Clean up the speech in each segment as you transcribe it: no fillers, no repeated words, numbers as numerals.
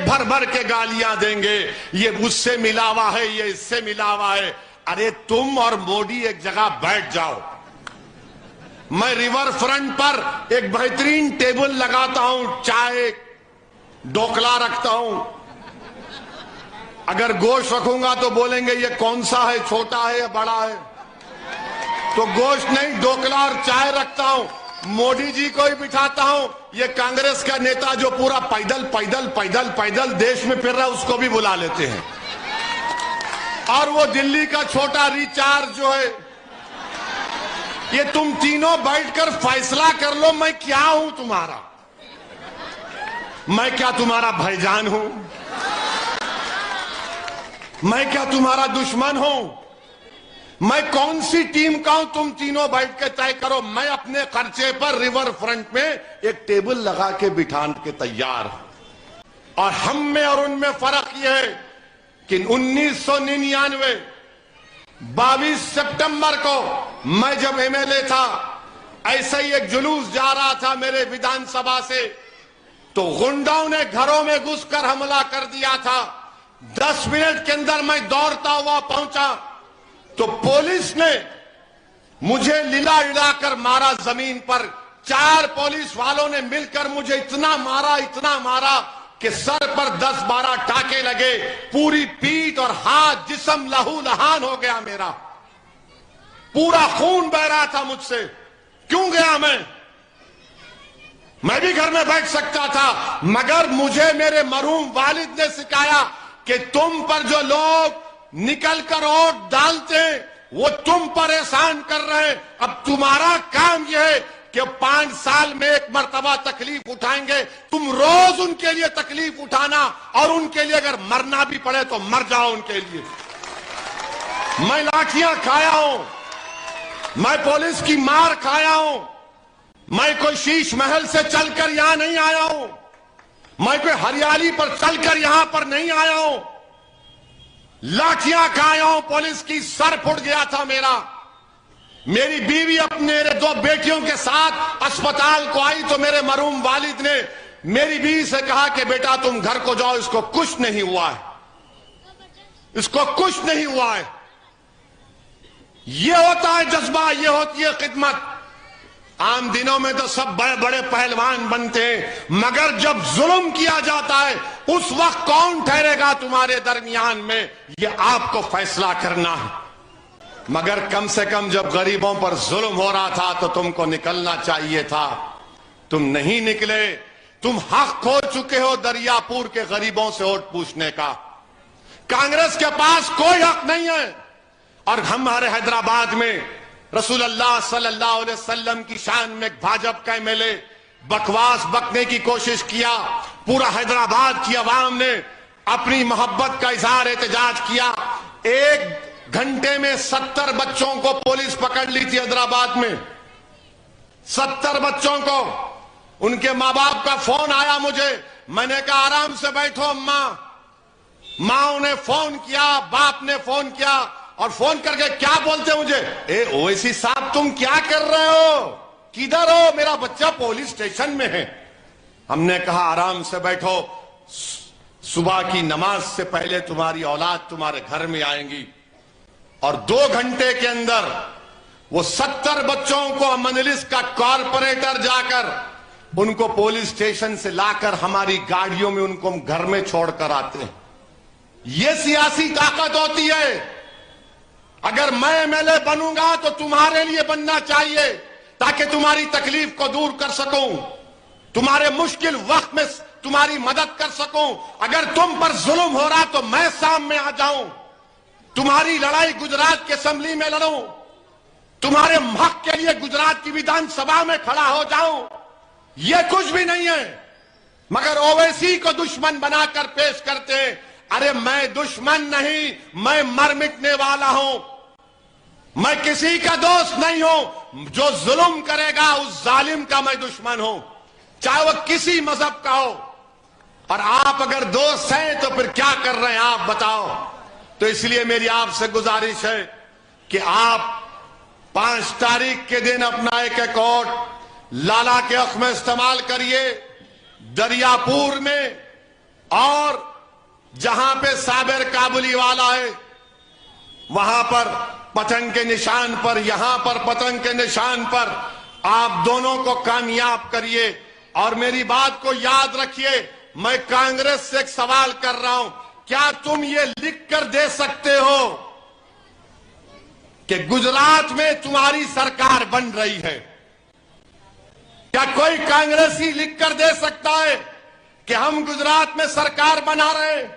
भर भर के गालियां देंगे, ये उससे मिला हुआ है, ये इससे मिला हुआ है। अरे तुम और मोदी एक जगह बैठ जाओ। मैं रिवर फ्रंट पर एक बेहतरीन टेबल लगाता हूं, चाय ढोकला रखता हूं। अगर गोश्त रखूंगा तो बोलेंगे ये कौन सा है, छोटा है या बड़ा है, तो गोश्त नहीं ढोकला और चाय रखता हूं। मोदी जी को ही बिठाता हूं, ये कांग्रेस का नेता जो पूरा पैदल पैदल पैदल पैदल देश में फिर रहा है उसको भी बुला लेते हैं। और वो दिल्ली का छोटा रिचार्ज जो है, ये तुम तीनों बैठकर फैसला कर लो मैं क्या हूं तुम्हारा। मैं क्या तुम्हारा भाईजान हूं? मैं क्या तुम्हारा दुश्मन हूं? मैं कौन सी टीम का हूं? तुम तीनों बैठ के तय करो। मैं अपने खर्चे पर रिवर फ्रंट में एक टेबल लगा के बिठान के तैयार। और हम में और उनमें फर्क यह है कि 1999 22 सितंबर को मैं जब एमएलए था, ऐसे ही एक जुलूस जा रहा था मेरे विधानसभा से, तो गुंडाओं ने घरों में घुसकर हमला कर दिया था। 10 मिनट के अंदर मैं दौड़ता हुआ पहुंचा तो पुलिस ने मुझे लिला लिलाकर मारा जमीन पर। 4 पुलिस वालों ने मिलकर मुझे इतना मारा कि सर पर 10-12 टाके लगे, पूरी पीठ और हाथ जिस्म लहू लहान हो गया, मेरा पूरा खून बह रहा था मुझसे। क्यों गया मैं भी घर में बैठ सकता था, मगर मुझे मेरे मरहूम वालिद ने सिखाया कि तुम पर जो लोग निकलकर वोट डालते हैं वो तुम पर एहसान कर रहे हैं। अब तुम्हारा काम यह है कि 5 साल में एक मर्तबा तकलीफ उठाएंगे, तुम रोज उनके लिए तकलीफ उठाना और उनके लिए अगर मरना भी पड़े तो मर जाओ उनके लिए। मैं लाठियां खाया हूं, मैं पुलिस की मार खाया हूं, मैं कोई शीश महल से चलकर यहां नहीं आया हूं, मैं कोई हरियाली पर चलकर यहां पर नहीं आया हूं। लाठियां खाया हूं पुलिस की, सर फुट गया था मेरा। मेरी बीवी अपने मेरे 2 बेटियों के साथ अस्पताल को आई तो मेरे मरहूम वालिद ने मेरी बीवी से कहा कि बेटा तुम घर को जाओ, इसको कुछ नहीं हुआ है, इसको कुछ नहीं हुआ है। यह होता है जज्बा, यह होती है खिदमत। आम दिनों में तो सब बड़े बड़े पहलवान बनते हैं, मगर जब जुल्म किया जाता है उस वक्त कौन ठहरेगा तुम्हारे दरमियान में, यह आपको फैसला करना है। मगर कम से कम जब गरीबों पर जुल्म हो रहा था तो तुमको निकलना चाहिए था, तुम नहीं निकले। तुम हक खो चुके हो दरियापुर के गरीबों से वोट पूछने का। कांग्रेस के पास कोई हक नहीं है। और हमारे हैदराबाद में रसूलुल्लाह सल्लल्लाहु अलैहि वसल्लम की शान में भाजपा का एमएलए बकवास बकने की कोशिश किया। पूरा हैदराबाद की आवाम ने अपनी मोहब्बत का इजहार एहतजाज किया। 1 घंटे में 70 बच्चों को पुलिस पकड़ ली थी हैदराबाद में, 70 बच्चों को। उनके मां बाप का फोन आया मुझे, मैंने कहा आराम से बैठो अम्मा। मां ने फोन किया, बाप ने फोन किया और फोन करके क्या बोलते मुझे, ए ओवैसी साहब तुम क्या कर रहे हो, किधर हो, मेरा बच्चा पुलिस स्टेशन में है। हमने कहा आराम से बैठो, सुबह की नमाज से पहले तुम्हारी औलाद तुम्हारे घर में आएंगी। और 2 घंटे के अंदर वो 70 बच्चों को मजलिस का कॉर्पोरेटर जाकर उनको पुलिस स्टेशन से लाकर हमारी गाड़ियों में उनको घर में छोड़कर आते हैं। ये सियासी ताकत होती है। अगर मैं एमएलए बनूंगा तो तुम्हारे लिए बनना चाहिए, ताकि तुम्हारी तकलीफ को दूर कर सकूं, तुम्हारे मुश्किल वक्त में तुम्हारी मदद कर सकूं। अगर तुम पर जुल्म हो रहा तो मैं सामने आ जाऊं, तुम्हारी लड़ाई गुजरात के असेंबली में लड़ूं, तुम्हारे हक के लिए गुजरात की विधानसभा में खड़ा हो जाऊं। यह कुछ भी नहीं है, मगर ओवैसी को दुश्मन बनाकर पेश करते हैं। अरे मैं दुश्मन नहीं, मैं मर मिटने वाला हूं। मैं किसी का दोस्त नहीं हूं। जो जुल्म करेगा उस जालिम का मैं दुश्मन हूं, चाहे वह किसी मजहब का हो। और आप अगर दोस्त हैं तो फिर क्या कर रहे हैं आप बताओ। तो इसलिए मेरी आपसे गुजारिश है कि आप 5 तारीख के दिन अपना एक वोट लाला के हक में इस्तेमाल करिए। दरियापुर में और जहां पे साबिर काबुली वाला है वहां पर पतंग के निशान पर, यहां पर पतंग के निशान पर आप दोनों को कामयाब करिए। और मेरी बात को याद रखिए, मैं कांग्रेस से एक सवाल कर रहा हूं, क्या तुम ये लिख कर दे सकते हो कि गुजरात में तुम्हारी सरकार बन रही है? क्या कोई कांग्रेसी लिख कर दे सकता है कि हम गुजरात में सरकार बना रहे हैं?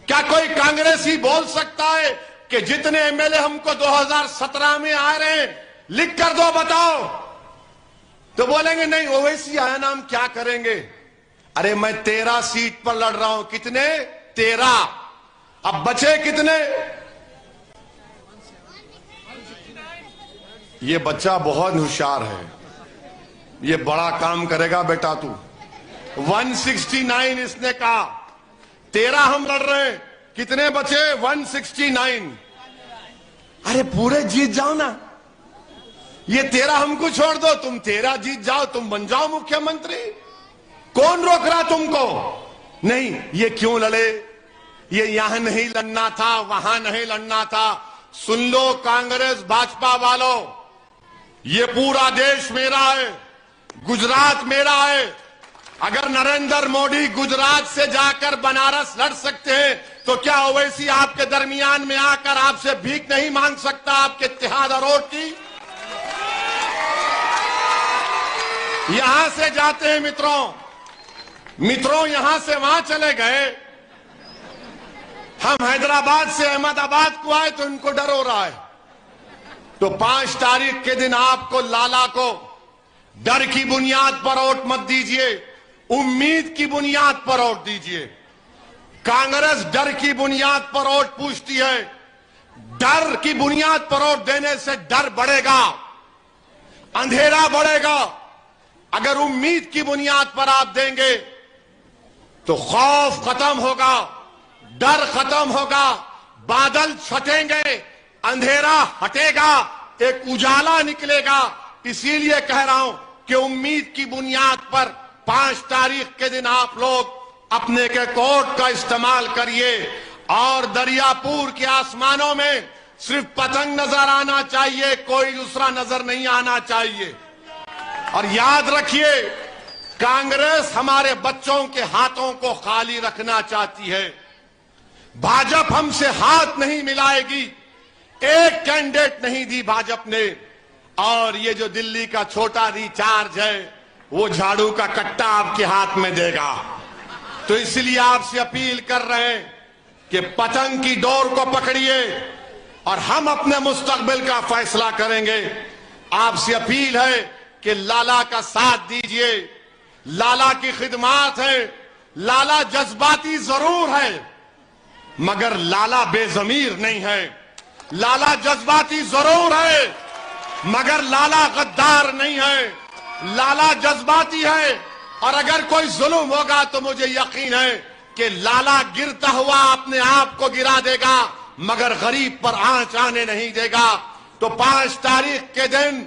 क्या कोई कांग्रेसी बोल सकता है कि जितने एमएलए हमको 2017 में आ रहे हैं लिख कर दो, बताओ? तो बोलेंगे नहीं ओवैसी आया ना, हम क्या करेंगे? अरे मैं 13 सीट पर लड़ रहा हूं। कितने? 13। अब बचे कितने? ये बच्चा बहुत होशियार है, ये बड़ा काम करेगा बेटा तू। 169 इसने कहा, 13 हम लड़ रहे हैं, कितने बचे? 169। अरे पूरे जीत जाओ ना, ये 13 हमको छोड़ दो, तुम 13 जीत जाओ, तुम बन जाओ मुख्यमंत्री। कौन रोक रहा तुमको? नहीं, ये क्यों लड़े? ये यहां नहीं लड़ना था, वहां नहीं लड़ना था। सुन लो कांग्रेस भाजपा वालों, ये पूरा देश मेरा है, गुजरात मेरा है। अगर नरेंद्र मोदी गुजरात से जाकर बनारस लड़ सकते हैं तो क्या ओवैसी आपके दरमियान में आकर आपसे भीख नहीं मांग सकता आपके इत्तेहाद और वोट की? यहां से जाते हैं मित्रों यहां से वहां चले गए। हम हैदराबाद से अहमदाबाद को आए तो इनको डर हो रहा है। तो 5 तारीख के दिन आपको लाला को डर की बुनियाद पर वोट मत दीजिए, उम्मीद की बुनियाद पर वोट दीजिए। कांग्रेस डर की बुनियाद पर वोट पूछती है। डर की बुनियाद पर वोट देने से डर बढ़ेगा, अंधेरा बढ़ेगा। अगर उम्मीद की बुनियाद पर आप देंगे तो खौफ खत्म होगा, डर खत्म होगा, बादल छटेंगे, अंधेरा हटेगा, एक उजाला निकलेगा। इसीलिए कह रहा हूं कि उम्मीद की बुनियाद पर 5 तारीख के दिन आप लोग अपने के कोर्ट का इस्तेमाल करिए और दरियापुर के आसमानों में सिर्फ पतंग नजर आना चाहिए, कोई दूसरा नजर नहीं आना चाहिए। और याद रखिए, कांग्रेस हमारे बच्चों के हाथों को खाली रखना चाहती है। भाजपा हमसे हाथ नहीं मिलाएगी। एक कैंडिडेट नहीं दी भाजपा ने। और ये जो दिल्ली का छोटा रिचार्ज है वो झाड़ू का कट्टा आपके हाथ में देगा। तो इसलिए आपसे अपील कर रहे हैं कि पतंग की डोर को पकड़िए और हम अपने मुस्तकबिल का फैसला करेंगे। आपसे अपील है कि लाला का साथ दीजिए। लाला की खिदमत है। लाला जज्बाती जरूर है मगर लाला बेजमीर नहीं है। लाला जज्बाती जरूर है मगर लाला गद्दार नहीं है। लाला जज्बाती है और अगर कोई जुल्म होगा तो मुझे यकीन है कि लाला गिरता हुआ अपने आप को गिरा देगा मगर गरीब पर आंच आने नहीं देगा। तो 5 तारीख के दिन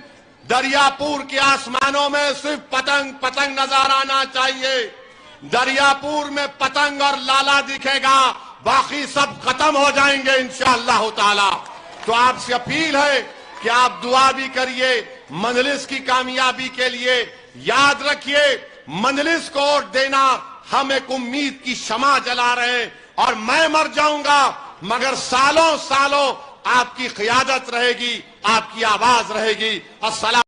दरियापुर के आसमानों में सिर्फ पतंग पतंग नजर आना चाहिए। दरियापुर में पतंग और लाला दिखेगा, बाकी सब खत्म हो जाएंगे इंशाअल्लाह ताला। तो आपसे अपील है कि आप दुआ भी करिए मजलिस की कामयाबी के लिए। याद रखिए, मजलिस को वोट देना, हम एक उम्मीद की शमा जला रहे हैं और मैं मर जाऊंगा मगर सालों सालों आपकी क़ियादत रहेगी, आपकी आवाज रहेगी। अस्सलाम।